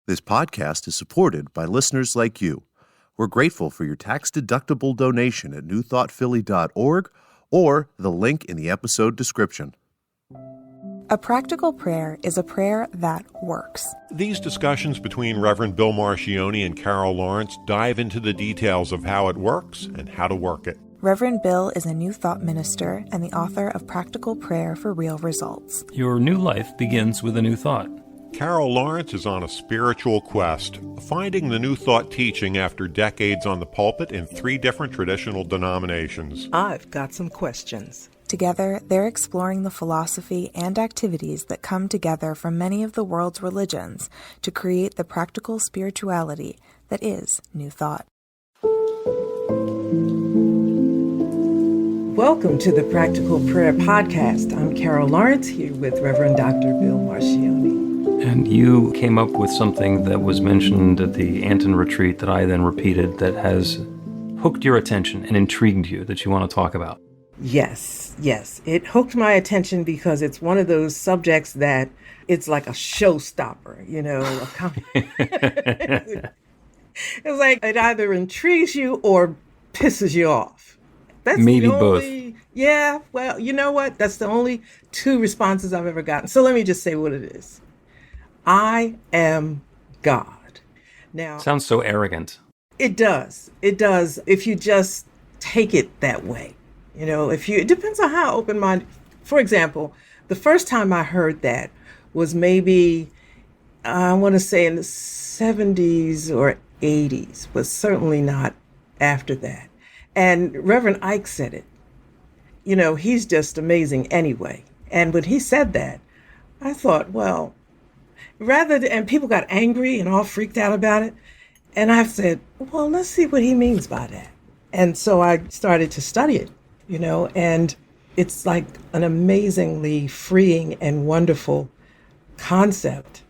This podcast is supported by listeners like you. We're grateful for your tax-deductible donation at newthoughtphilly.org or the link in the episode description. A practical prayer is a prayer that works. These discussions between Reverend Bill Marcioni and Carol Lawrence dive into the details of how it works and how to work it. Reverend Bill is a New Thought minister and the author of Practical Prayer for Real Results. Your new life begins with a new thought. Carol Lawrence is on a spiritual quest, finding the New Thought teaching after decades on the pulpit in 3 different traditional denominations. I've got some questions. Together, they're exploring the philosophy and activities that come together from many of the world's religions to create the practical spirituality that is New Thought. Welcome to the Practical Prayer Podcast. I'm Carol Lawrence here with Reverend Dr. Bill Marcioni. And you came up with something that was mentioned at the Anton retreat that I then repeated that has hooked your attention and intrigued you that you want to talk about. Yes. It hooked my attention because it's one of those subjects that it's like a showstopper, It's like it either intrigues you or pisses you off. That's maybe both. Yeah, well, you know what? That's the only 2 responses I've ever gotten. So let me just say what it is. I am God. Now, sounds so arrogant. It does. If you just take it that way. It depends on how open-minded. For example, the first time I heard that was maybe, I want to say in the 70s or 80s, but certainly not after that. And Reverend Ike said it. He's just amazing anyway. And when he said that, I thought, well, and people got angry and all freaked out about it. And I said, well, let's see what he means by that. And so I started to study it, and it's like an amazingly freeing and wonderful concept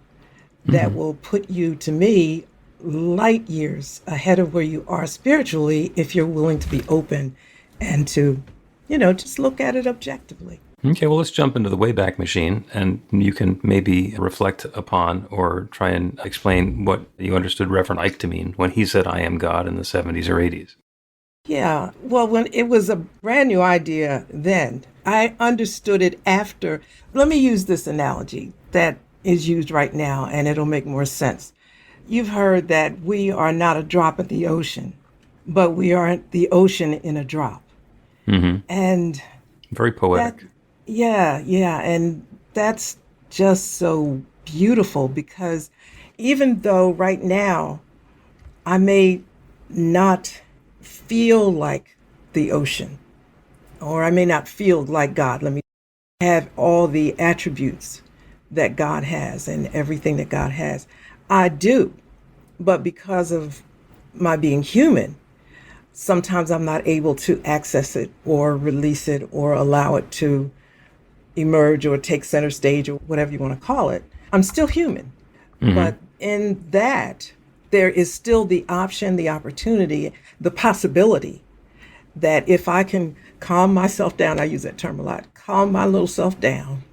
that will put you, to me, light years ahead of where you are spiritually if you're willing to be open and to, just look at it objectively. Okay, well, let's jump into the Wayback Machine, and you can maybe reflect upon or try and explain what you understood Reverend Ike to mean when he said, I am God in the 70s or 80s. Yeah, well, when it was a brand new idea then, I understood it after. Let me use this analogy that is used right now, and it'll make more sense. You've heard that we are not a drop in the ocean, but we are the ocean in a drop. Mm-hmm. And very poetic. Yeah, and that's just so beautiful because even though right now I may not feel like the ocean, or I may not feel like God, let me have all the attributes that God has and everything that God has. I do, but because of my being human, sometimes I'm not able to access it or release it or allow it to emerge or take center stage or whatever you want to call it. I'm still human. Mm-hmm. But in that, there is still the option, the opportunity, the possibility that if I can calm myself down, I use that term a lot, calm my little self down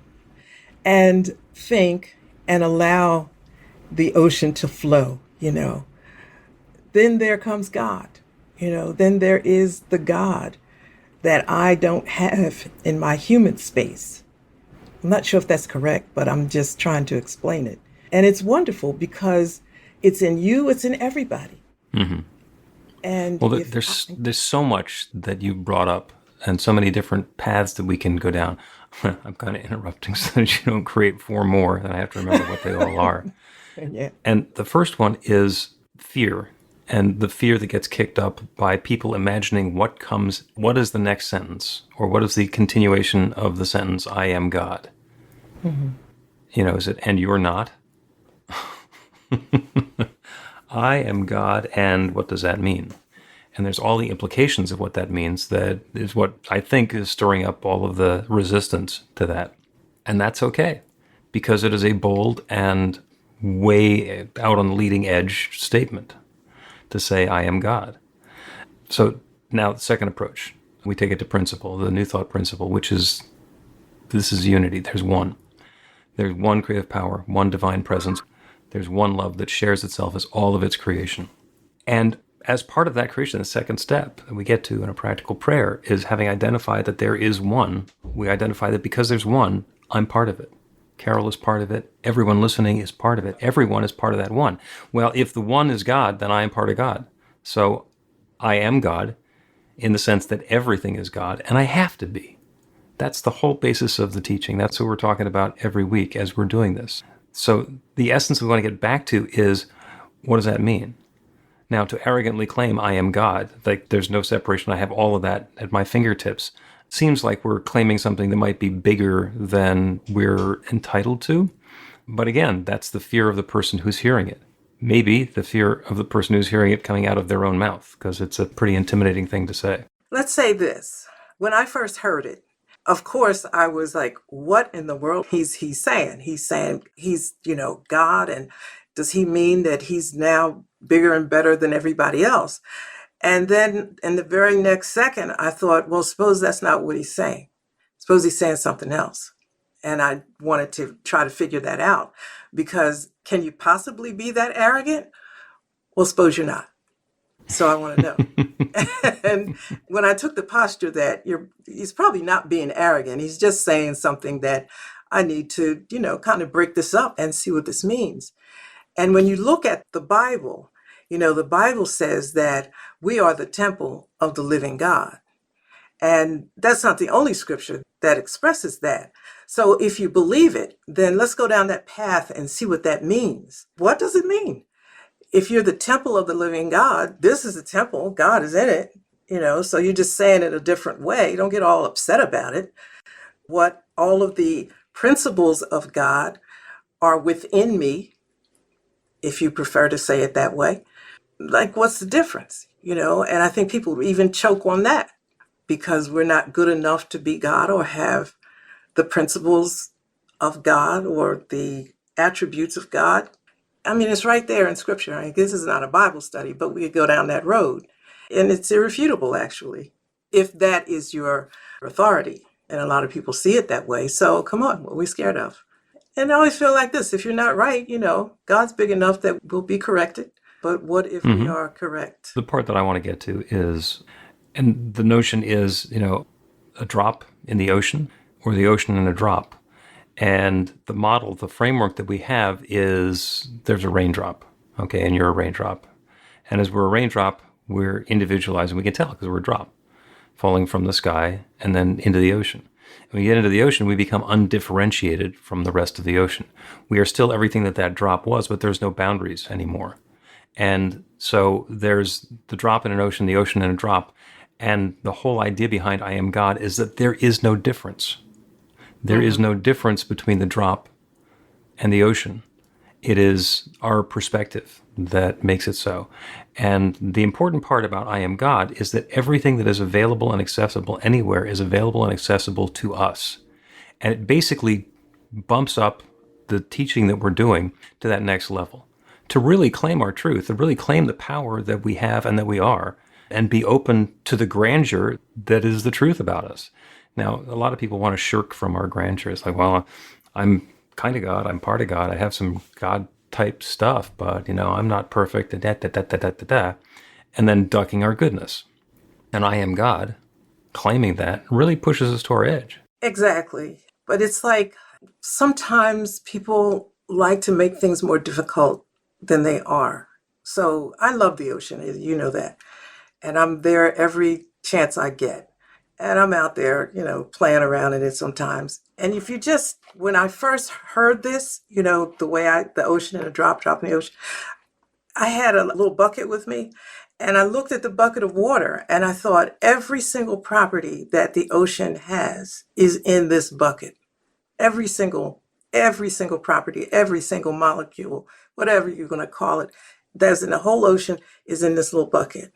and think and allow the ocean to flow, then there comes God, then there is the God that I don't have in my human space. I'm not sure if that's correct, but I'm just trying to explain it. And it's wonderful because it's in you, it's in everybody. Mm-hmm. And well, there's so much that you brought up and so many different paths that we can go down. I'm kind of interrupting so that you don't create 4 more, and I have to remember what they all are. Yeah. And the first one is fear, and the fear that gets kicked up by people imagining what is the next sentence, or what is the continuation of the sentence, I am God. Mm-hmm. Is it, and you're not? I am God, and what does that mean? And there's all the implications of what that means that is what I think is stirring up all of the resistance to that. And that's okay, because it is a bold and way out on the leading edge statement to say, I am God. So now the second approach, we take it to principle, the New Thought principle, which is, this is unity. There's one. There's one creative power, one divine presence. There's one love that shares itself as all of its creation. And as part of that creation, the second step that we get to in a practical prayer is having identified that there is one. We identify that because there's one, I'm part of it. Carol is part of it. Everyone listening is part of it. Everyone is part of that one. Well, if the one is God, then I am part of God. So I am God in the sense that everything is God, and I have to be. That's the whole basis of the teaching. That's what we're talking about every week as we're doing this. So the essence we want to get back to is, what does that mean? Now, to arrogantly claim I am God, like there's no separation, I have all of that at my fingertips, seems like we're claiming something that might be bigger than we're entitled to. But again, that's the fear of the person who's hearing it. Maybe the fear of the person who's hearing it coming out of their own mouth, because it's a pretty intimidating thing to say. Let's say this. When I first heard it, of course, I was like, what in the world he's saying? He's saying he's, God, and does he mean that he's now bigger and better than everybody else? And then in the very next second, I thought, well, suppose that's not what he's saying. Suppose he's saying something else. And I wanted to try to figure that out, because can you possibly be that arrogant? Well, suppose you're not. So I want to know. And when I took the posture that he's probably not being arrogant, he's just saying something that I need to, kind of break this up and see what this means. And when you look at the Bible, the Bible says that we are the temple of the living God. And that's not the only scripture that expresses that. So if you believe it, then let's go down that path and see what that means. What does it mean? If you're the temple of the living God, this is a temple, God is in it, so you're just saying it a different way. Don't get all upset about it. What all of the principles of God are within me, if you prefer to say it that way. Like, what's the difference? And I think people even choke on that because we're not good enough to be God or have the principles of God or the attributes of God. I mean, it's right there in Scripture. I mean, this is not a Bible study, but we could go down that road. And it's irrefutable, actually, if that is your authority. And a lot of people see it that way. So come on, what are we scared of? And I always feel like this. If you're not right, God's big enough that we'll be corrected. But what if we are correct? The part that I want to get to is, and the notion is, a drop in the ocean or the ocean in a drop. And the model, the framework that we have is there's a raindrop, okay, and you're a raindrop. And as we're a raindrop, we're individualized, and we can tell because we're a drop falling from the sky and then into the ocean. When we get into the ocean, we become undifferentiated from the rest of the ocean. We are still everything that drop was, but there's no boundaries anymore. And so there's the drop in an ocean, the ocean in a drop. And the whole idea behind I am God is that there is no difference. There is no difference between the drop and the ocean. It is our perspective that makes it so. And the important part about I am God is that everything that is available and accessible anywhere is available and accessible to us. And it basically bumps up the teaching that we're doing to that next level. To really claim our truth, to really claim the power that we have and that we are, and be open to the grandeur that is the truth about us. Now, a lot of people want to shirk from our grandeur. It's like, well, I'm kind of God, I'm part of God, I have some God-type stuff, but, I'm not perfect, and then ducking our goodness. And I am God, claiming that, really pushes us to our edge. Exactly. But it's like sometimes people like to make things more difficult than they are. So I love the ocean, you know that. And I'm there every chance I get. And I'm out there, playing around in it sometimes. And if you just, when I first heard this, the way the ocean and a drop in the ocean, I had a little bucket with me and I looked at the bucket of water and I thought every single property that the ocean has is in this bucket. Every single property, every single molecule, whatever you're going to call it, that's in the whole ocean is in this little bucket,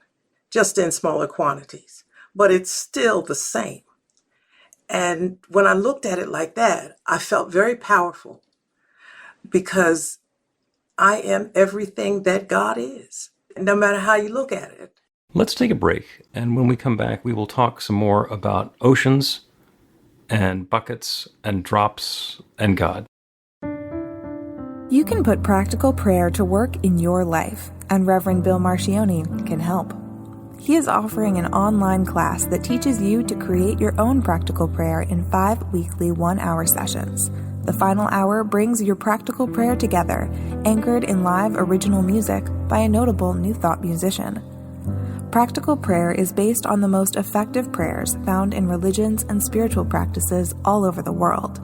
just in smaller quantities. But it's still the same. And when I looked at it like that, I felt very powerful because I am everything that God is, no matter how you look at it. Let's take a break. And when we come back, we will talk some more about oceans and buckets and drops and God. You can put practical prayer to work in your life, and Reverend Bill Marcioni can help. He is offering an online class that teaches you to create your own practical prayer in 5 weekly 1-hour sessions. The final hour brings your practical prayer together, anchored in live original music by a notable New Thought musician. Practical prayer is based on the most effective prayers found in religions and spiritual practices all over the world.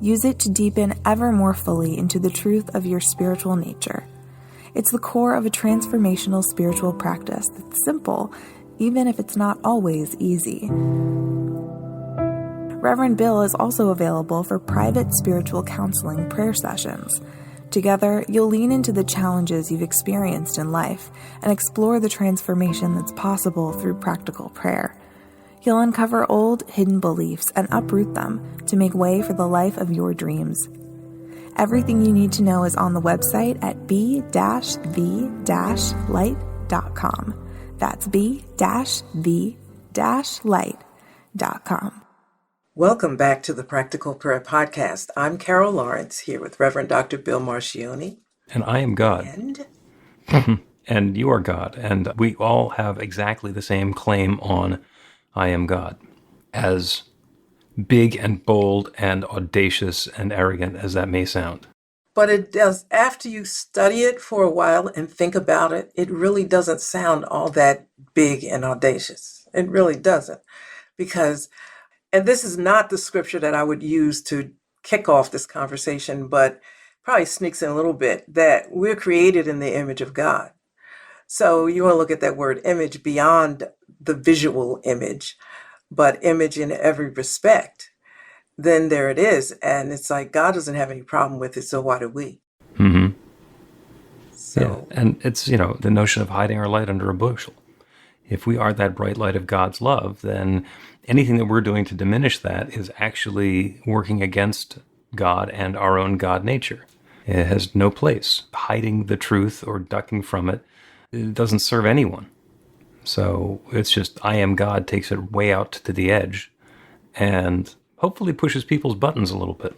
Use it to deepen ever more fully into the truth of your spiritual nature. It's the core of a transformational spiritual practice that's simple, even if it's not always easy. Reverend Bill is also available for private spiritual counseling prayer sessions. Together, you'll lean into the challenges you've experienced in life and explore the transformation that's possible through practical prayer. You'll uncover old, hidden beliefs and uproot them to make way for the life of your dreams. Everything you need to know is on the website at b-v-light.com. That's b-v-light.com. Welcome back to the Practical Prayer Podcast. I'm Carol Lawrence here with Reverend Dr. Bill Marcioni. And I am God. And And you are God. And we all have exactly the same claim on I am God. As big and bold and audacious and arrogant as that may sound. but it does, after you study it for a while and think about it, it really doesn't sound all that big and audacious. It really doesn't. Because, and this is not the scripture that I would use to kick off this conversation, but probably sneaks in a little bit, that we're created in the image of God. So you want to look at that word image beyond the visual image, but image in every respect. Then there it is. And it's like, God doesn't have any problem with it, so why do we? Mm-hmm. So, Yeah. And it's, the notion of hiding our light under a bushel. If we are that bright light of God's love, then anything that we're doing to diminish that is actually working against God and our own God nature. It has no place. Hiding the truth or ducking from it doesn't serve anyone. So it's just, I am God takes it way out to the edge and hopefully pushes people's buttons a little bit.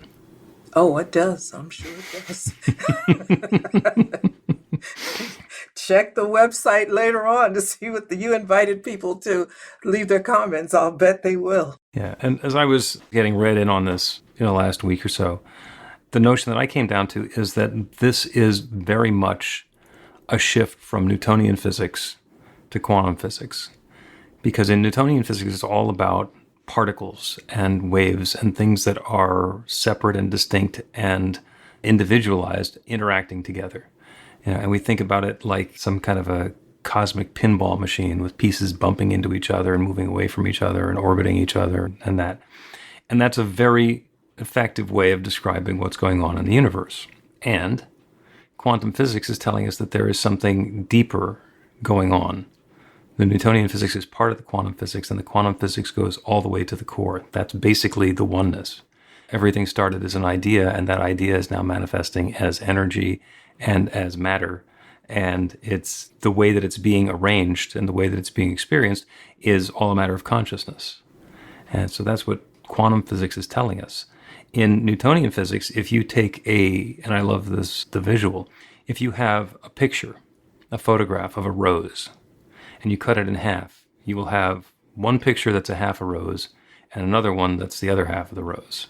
oh, it does. I'm sure it does. Check the website later on to see what you invited people to leave their comments. I'll bet they will. Yeah, and as I was getting read in on this, last week or so, the notion that I came down to is that this is very much a shift from Newtonian physics to quantum physics. Because in Newtonian physics, it's all about particles and waves and things that are separate and distinct and individualized interacting together. And we think about it like some kind of a cosmic pinball machine with pieces bumping into each other and moving away from each other and orbiting each other and that. And that's a very effective way of describing what's going on in the universe. And quantum physics is telling us that there is something deeper going on. The Newtonian physics is part of the quantum physics, and the quantum physics goes all the way to the core. That's basically the oneness. Everything started as an idea, and that idea is now manifesting as energy and as matter. And it's the way that it's being arranged and the way that it's being experienced is all a matter of consciousness. And so that's what quantum physics is telling us. In Newtonian physics, if you take and I love this, the visual, if you have a picture, a photograph of a rose, and you cut it in half, you will have one picture that's a half a rose and another one that's the other half of the rose.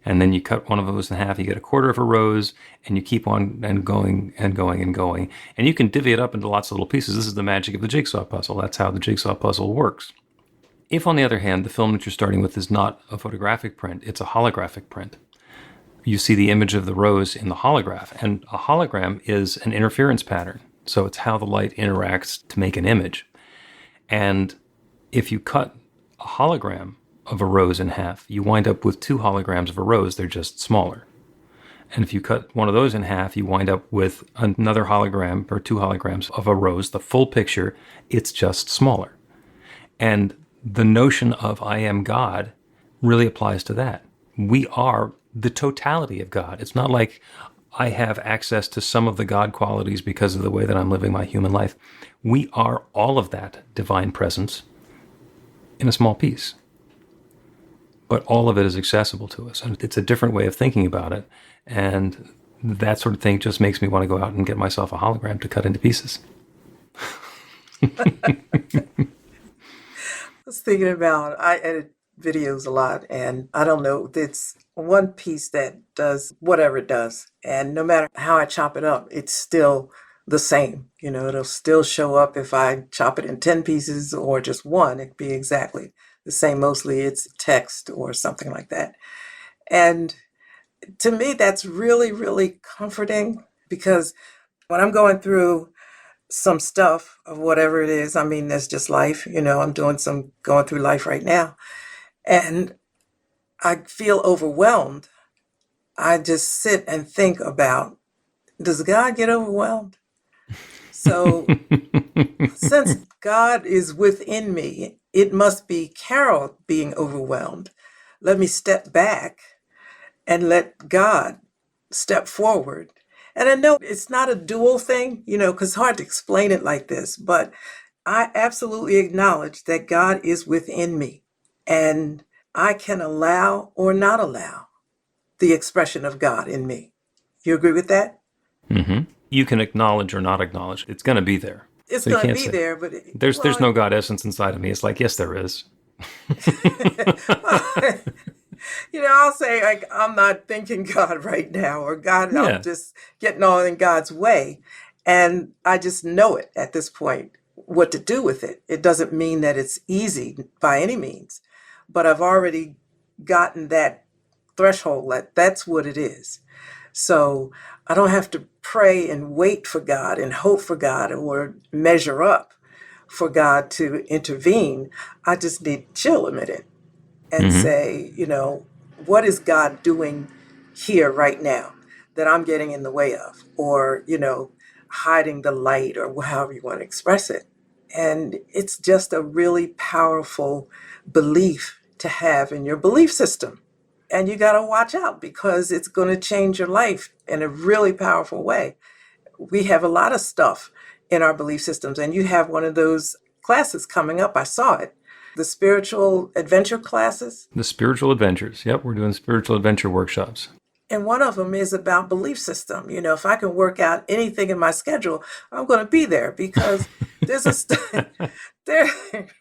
And then you cut one of those in half, you get a quarter of a rose, and you keep on and going and going and going. And you can divvy it up into lots of little pieces. This is the magic of the jigsaw puzzle. That's how the jigsaw puzzle works. If, on the other hand, the film that you're starting with is not a photographic print, it's a holographic print, you see the image of the rose in the holograph. And a hologram is an interference pattern. So it's how the light interacts to make an image. And if you cut a hologram of a rose in half, you wind up with 2 holograms of a rose. They're just smaller. And if you cut one of those in half, you wind up with another hologram or 2 holograms of a rose, the full picture. It's just smaller. And the notion of I am God really applies to that. We are the totality of God. It's not like I have access to some of the God qualities because of the way that I'm living my human life. We are all of that divine presence in a small piece. But all of it is accessible to us. And it's a different way of thinking about it. And that sort of thing just makes me want to go out and get myself a hologram to cut into pieces. I was thinking about, I edit videos a lot, and I don't know, it's one piece that does whatever it does. And no matter how I chop it up, it's still the same. It'll still show up if I chop it in 10 pieces or just one. It'd be exactly the same. Mostly it's text or something like that. And to me, that's really, really comforting, because when I'm going through some stuff of whatever it is, I mean, that's just life. I'm going through life right now, and I feel overwhelmed. I just sit and think about, does God get overwhelmed? So since God is within me, it must be Carol being overwhelmed. Let me step back and let God step forward. And I know it's not a dual thing, because it's hard to explain it like this, but I absolutely acknowledge that God is within me, and I can allow or not allow the expression of God in me. You agree with that? Mm-hmm. You can acknowledge or not acknowledge. It's going to be there. It's So you going to can't be say, there, but there's no God essence inside of me. It's like, yes, there is. I'll say, like, I'm not thinking God right now, or God, Yeah. I'm just getting all in God's way. And I just know it at this point, what to do with it. It doesn't mean that it's easy by any means, but I've already gotten that threshold. That's what it is. So I don't have to pray and wait for God and hope for God or measure up for God to intervene. I just need to chill a minute and say, what is God doing here right now that I'm getting in the way of, or, hiding the light, or however you want to express it. And it's just a really powerful belief to have in your belief system. And you got to watch out, because it's going to change your life in a really powerful way. We have a lot of stuff in our belief systems, and you have one of those classes coming up. I saw it. The spiritual adventure classes. The spiritual adventures. Yep, we're doing spiritual adventure workshops. And one of them is about belief system. If I can work out anything in my schedule, I'm going to be there, because there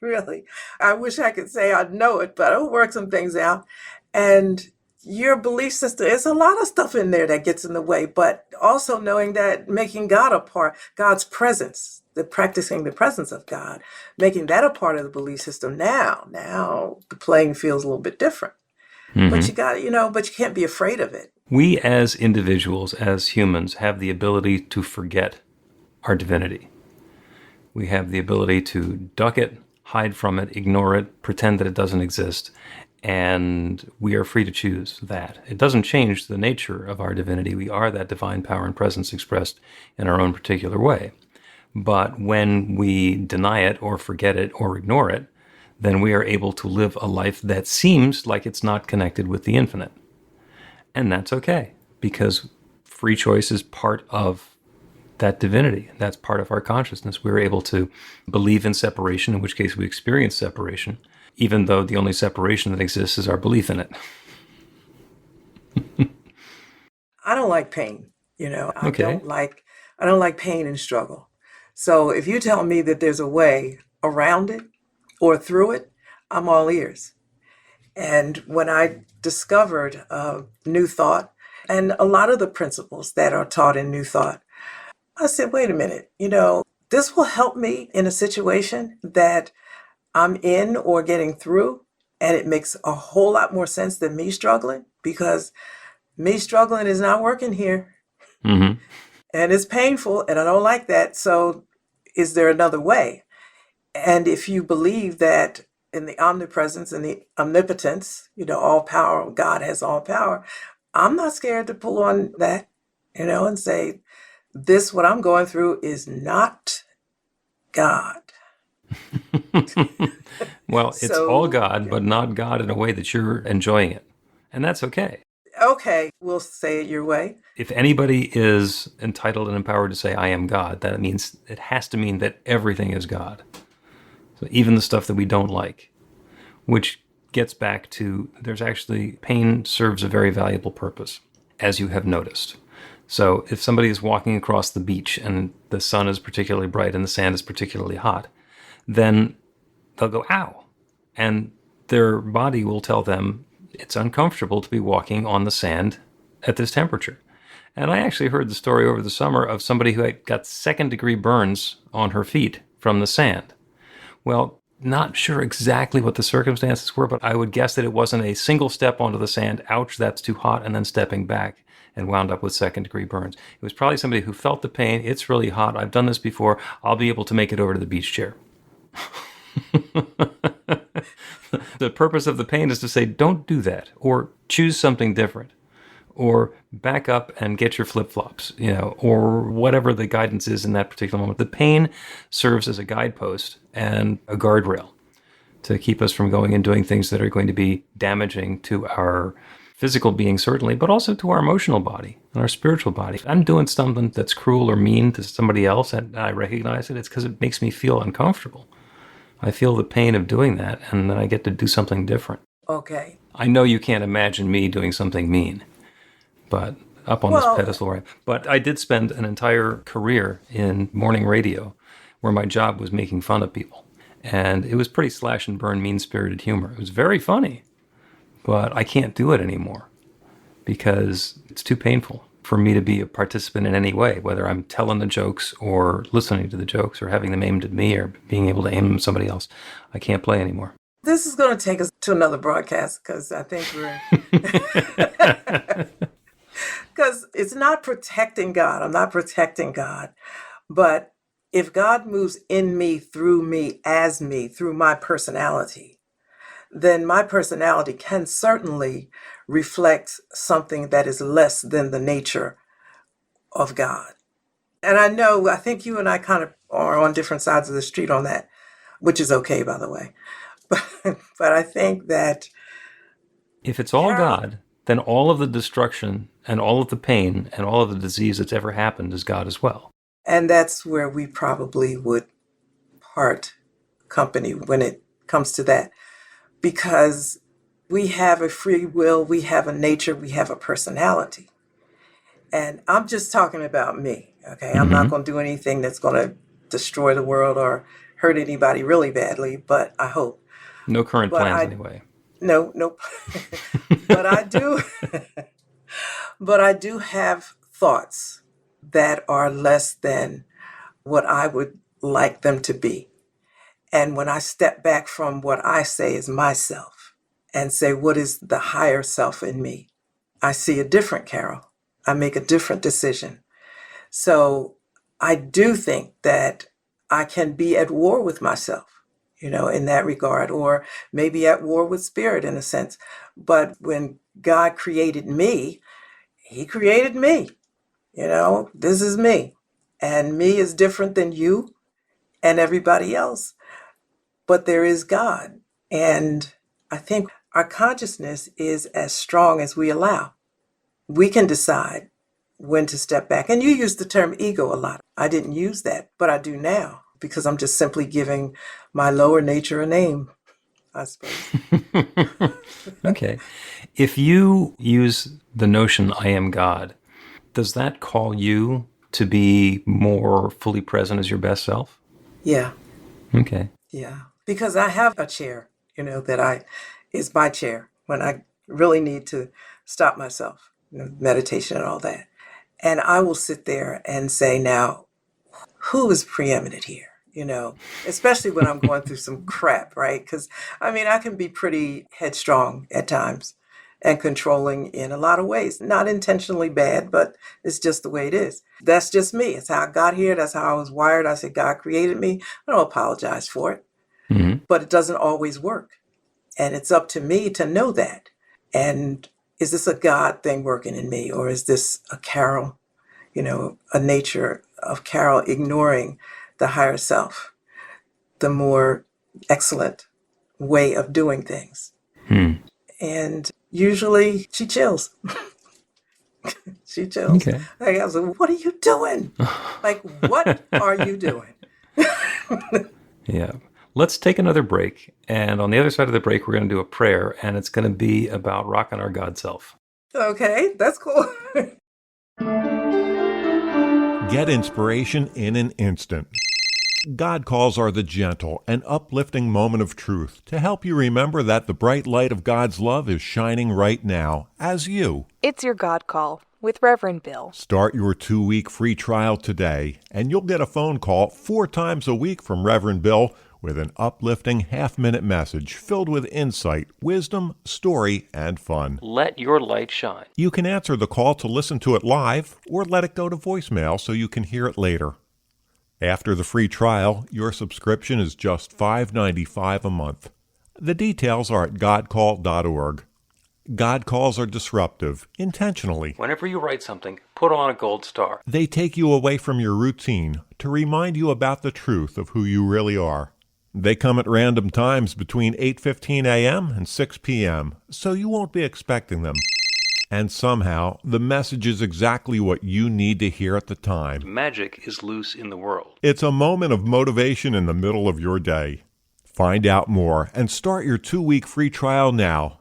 really, I wish I could say I know it, but I'll work some things out. And your belief system, there's a lot of stuff in there that gets in the way, but also knowing that making God a part, God's presence, practicing the presence of God, making that a part of the belief system. Now the playing feels a little bit different. But you got, but you can't be afraid of it. We as individuals, as humans, have the ability to forget our divinity. We have the ability to duck it, hide from it, ignore it, pretend that it doesn't exist. And we are free to choose that. It doesn't change the nature of our divinity. We are that divine power and presence expressed in our own particular way. But when we deny it or forget it or ignore it, then we are able to live a life that seems like it's not connected with the infinite. And that's okay, because free choice is part of that divinity. That's part of our consciousness. We're able to believe in separation, in which case we experience separation, even though the only separation that exists is our belief in it. I don't like pain. Okay. I don't like pain and struggle. So if you tell me that there's a way around it or through it, I'm all ears. And when I discovered New Thought and a lot of the principles that are taught in New Thought, I said, wait a minute, this will help me in a situation that I'm in or getting through. And it makes a whole lot more sense than me struggling, because me struggling is not working here. Mm-hmm. And it's painful, and I don't like that. So is there another way? And if you believe that in the omnipresence and the omnipotence, all power, God has all power, I'm not scared to pull on that, and say, what I'm going through is not God. Well, it's all God, but not God in a way that you're enjoying it. And that's okay. Okay, we'll say it your way. If anybody is entitled and empowered to say, I am God, that means it has to mean that everything is God. So even the stuff that we don't like, which gets back to, pain serves a very valuable purpose, as you have noticed. So if somebody is walking across the beach and the sun is particularly bright and the sand is particularly hot, then they'll go, ow. And their body will tell them it's uncomfortable to be walking on the sand at this temperature. And I actually heard the story over the summer of somebody who had got second-degree burns on her feet from the sand. Well, not sure exactly what the circumstances were, but I would guess that it wasn't a single step onto the sand, ouch, that's too hot, and then stepping back and wound up with second-degree burns. It was probably somebody who felt the pain. It's really hot. I've done this before. I'll be able to make it over to the beach chair. The purpose of the pain is to say, don't do that, or choose something different, or back up and get your flip-flops, or whatever the guidance is in that particular moment. The pain serves as a guidepost and a guardrail to keep us from going and doing things that are going to be damaging to our physical being, certainly, but also to our emotional body and our spiritual body. If I'm doing something that's cruel or mean to somebody else and I recognize it, it's because it makes me feel uncomfortable. I feel the pain of doing that, and then I get to do something different. Okay. I know you can't imagine me doing something mean, but up on this pedestal, right? But I did spend an entire career in morning radio where my job was making fun of people. And it was pretty slash and burn, mean-spirited humor. It was very funny, but I can't do it anymore because it's too painful for me to be a participant in any way, whether I'm telling the jokes or listening to the jokes or having them aimed at me or being able to aim them at somebody else. I can't play anymore. This is going to take us to another broadcast because I think we're... Because it's not protecting God. I'm not protecting God. But if God moves in me, through me, as me, through my personality, then my personality can certainly reflect something that is less than the nature of God. And I think you and I kind of are on different sides of the street on that, which is okay, by the way. But I think that if it's all God, then all of the destruction and all of the pain and all of the disease that's ever happened is God as well. And that's where we probably would part company when it comes to that. Because we have a free will, we have a nature, we have a personality. And I'm just talking about me, okay? I'm not going to do anything that's going to destroy the world or hurt anybody really badly, but I hope. No current plans anyway. No. But I do, but I do have thoughts that are less than what I would like them to be. And when I step back from what I say is myself and say, what is the higher self in me? I see a different Carol. I make a different decision. So I do think that I can be at war with myself, in that regard, or maybe at war with spirit in a sense. But when God created me, he created me. This is me. And me is different than you and everybody else. But there is God. And I think our consciousness is as strong as we allow. We can decide when to step back. And you use the term ego a lot. I didn't use that, but I do now because I'm just simply giving my lower nature a name, I suppose. Okay. If you use the notion, I am God, does that call you to be more fully present as your best self? Yeah. Okay. Yeah. Because I have a chair, that is my chair when I really need to stop myself, meditation and all that. And I will sit there and say, now, who is preeminent here? Especially when I'm going through some crap, right? Because, I can be pretty headstrong at times and controlling in a lot of ways. Not intentionally bad, but it's just the way it is. That's just me. It's how I got here. That's how I was wired. I said, God created me. I don't apologize for it. But it doesn't always work. And it's up to me to know that. And is this a God thing working in me? Or is this a Carol, a nature of Carol ignoring the higher self, the more excellent way of doing things? And usually she chills. She chills. Okay. I was like, what are you doing? What are you doing? Yeah. Let's take another break. And on the other side of the break, we're going to do a prayer, and it's going to be about rocking our God self. Okay, that's cool. Get inspiration in an instant. God Calls are the gentle and uplifting moment of truth to help you remember that the bright light of God's love is shining right now as you. It's your God Call with Reverend Bill. Start your 2-week free trial today, and you'll get a phone call 4 times a week from Reverend Bill with an uplifting half-minute message filled with insight, wisdom, story, and fun. Let your light shine. You can answer the call to listen to it live or let it go to voicemail so you can hear it later. After the free trial, your subscription is just $5.95 a month. The details are at godcall.org. God Calls are disruptive, intentionally. Whenever you write something, put on a gold star. They take you away from your routine to remind you about the truth of who you really are. They come at random times between 8:15 a.m. and 6 p.m., so you won't be expecting them. And somehow, the message is exactly what you need to hear at the time. Magic is loose in the world. It's a moment of motivation in the middle of your day. Find out more and start your 2-week free trial now.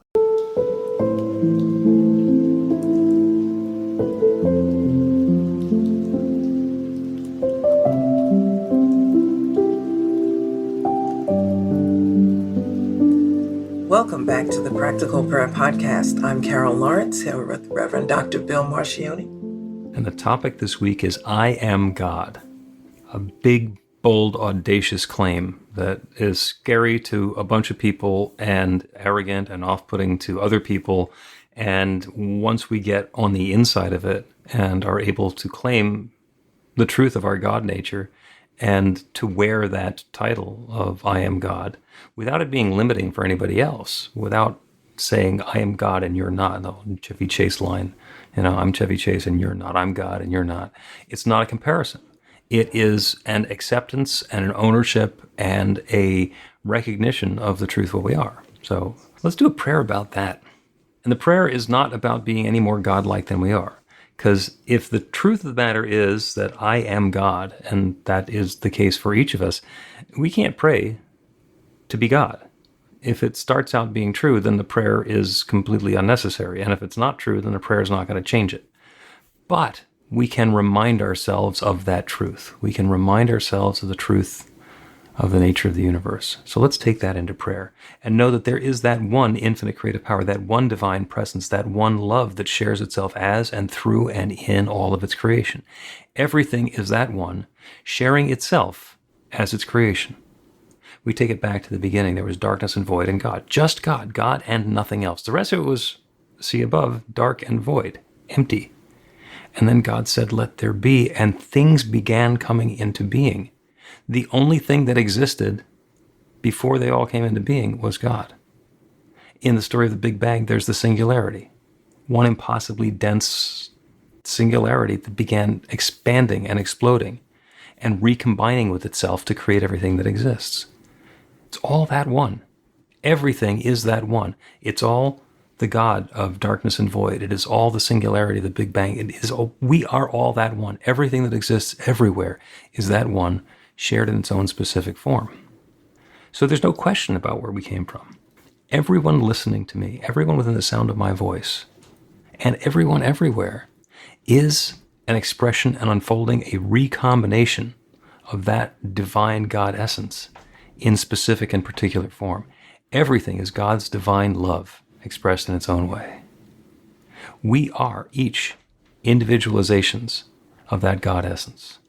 Welcome back to the Practical Prayer Podcast. I'm Carol Lawrence, here with Reverend Dr. Bill Marcioni. And the topic this week is I am God. A big, bold, audacious claim that is scary to a bunch of people and arrogant and off-putting to other people. And once we get on the inside of it and are able to claim the truth of our God nature and to wear that title of I am God, without it being limiting for anybody else, without saying I am God and you're not, the Chevy Chase line, I'm Chevy Chase and you're not, I'm God and you're not. It's not a comparison. It is an acceptance and an ownership and a recognition of the truth of what we are. So let's do a prayer about that. And the prayer is not about being any more godlike than we are. Because if the truth of the matter is that I am God, and that is the case for each of us, we can't pray to be God. If it starts out being true, then the prayer is completely unnecessary. And if it's not true, then the prayer is not going to change it. But we can remind ourselves of that truth. We can remind ourselves of the truth of the nature of the universe. So let's take that into prayer and know that there is that one infinite creative power, that one divine presence, that one love that shares itself as and through and in all of its creation. Everything is that one sharing itself as its creation. We take it back to the beginning. There was darkness and void and God, just God, God and nothing else. The rest of it was, see above, dark and void, empty. And then God said, let there be, and things began coming into being. The only thing that existed before they all came into being was God. In the story of the Big Bang, there's the singularity, one impossibly dense singularity that began expanding and exploding and recombining with itself to create everything that exists. It's all that one. Everything is that one. It's all the God of darkness and void. It is all the singularity of the Big Bang. We are all that one. Everything that exists everywhere is that one, shared in its own specific form. So there's no question about where we came from. Everyone listening to me, everyone within the sound of my voice, and everyone everywhere is an expression and unfolding a recombination of that divine God essence in specific and particular form. Everything is God's divine love expressed in its own way. We are each individualizations of that God essence.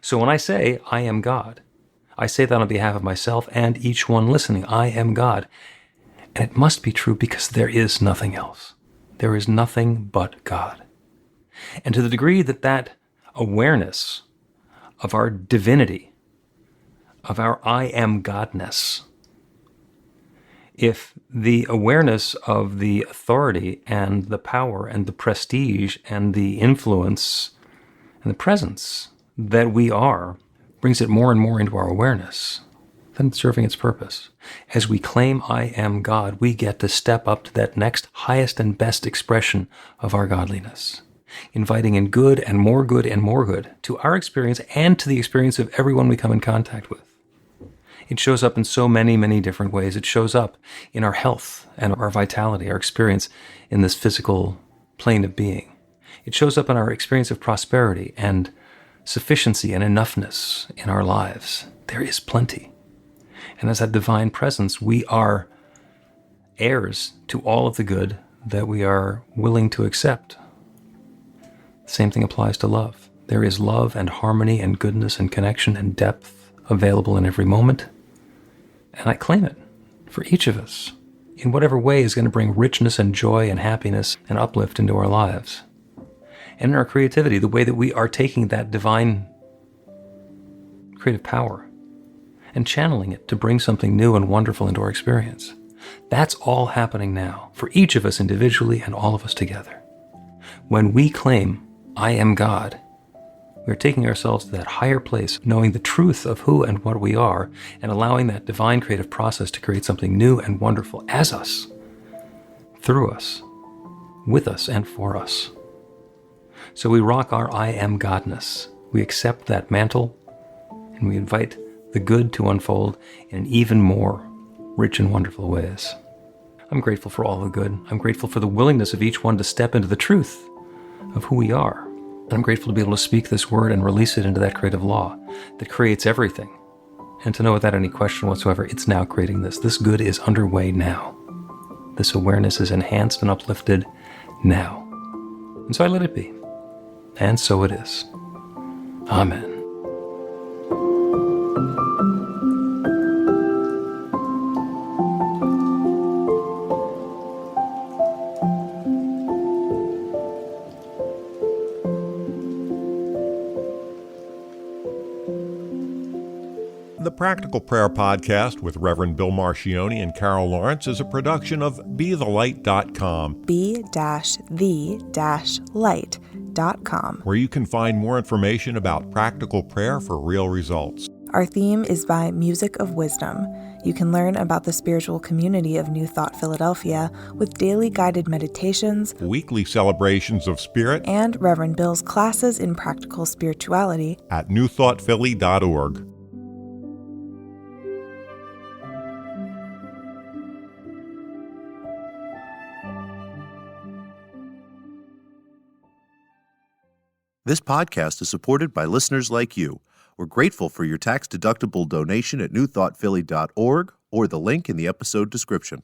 So when I say, I am God, I say that on behalf of myself and each one listening. I am God. And it must be true because there is nothing else. There is nothing but God. And to the degree that that awareness of our divinity, of our I am Godness, if the awareness of the authority and the power and the prestige and the influence and the presence that we are brings it more and more into our awareness, then it's serving its purpose. As we claim I am God, we get to step up to that next highest and best expression of our godliness, inviting in good and more good and more good to our experience and to the experience of everyone we come in contact with. It shows up in so many, many different ways. It shows up in our health and our vitality, our experience in this physical plane of being. It shows up in our experience of prosperity and sufficiency and enoughness in our lives. There is plenty. And as that divine presence, we are heirs to all of the good that we are willing to accept. The same thing applies to love. There is love and harmony and goodness and connection and depth available in every moment. And I claim it for each of us in whatever way is going to bring richness and joy and happiness and uplift into our lives. And in our creativity, the way that we are taking that divine creative power and channeling it to bring something new and wonderful into our experience. That's all happening now for each of us individually and all of us together. When we claim, I am God, we're taking ourselves to that higher place, knowing the truth of who and what we are, and allowing that divine creative process to create something new and wonderful as us, through us, with us, and for us. So we rock our I am Godness. We accept that mantle, and we invite the good to unfold in even more rich and wonderful ways. I'm grateful for all the good. I'm grateful for the willingness of each one to step into the truth of who we are. And I'm grateful to be able to speak this word and release it into that creative law that creates everything. And to know without any question whatsoever, it's now creating this. This good is underway now. This awareness is enhanced and uplifted now. And so I let it be. And so it is. Amen. The Practical Prayer Podcast with Reverend Bill Marcioni and Carol Lawrence is a production of BeTheLight.com, be-the-light.com, where you can find more information about practical prayer for real results. Our theme is by Music of Wisdom. You can learn about the spiritual community of New Thought Philadelphia with daily guided meditations, Weekly celebrations of spirit and Reverend Bill's classes in practical spirituality at newthoughtphilly.org. This podcast is supported by listeners like you. We're grateful for your tax-deductible donation at newthoughtphilly.org or the link in the episode description.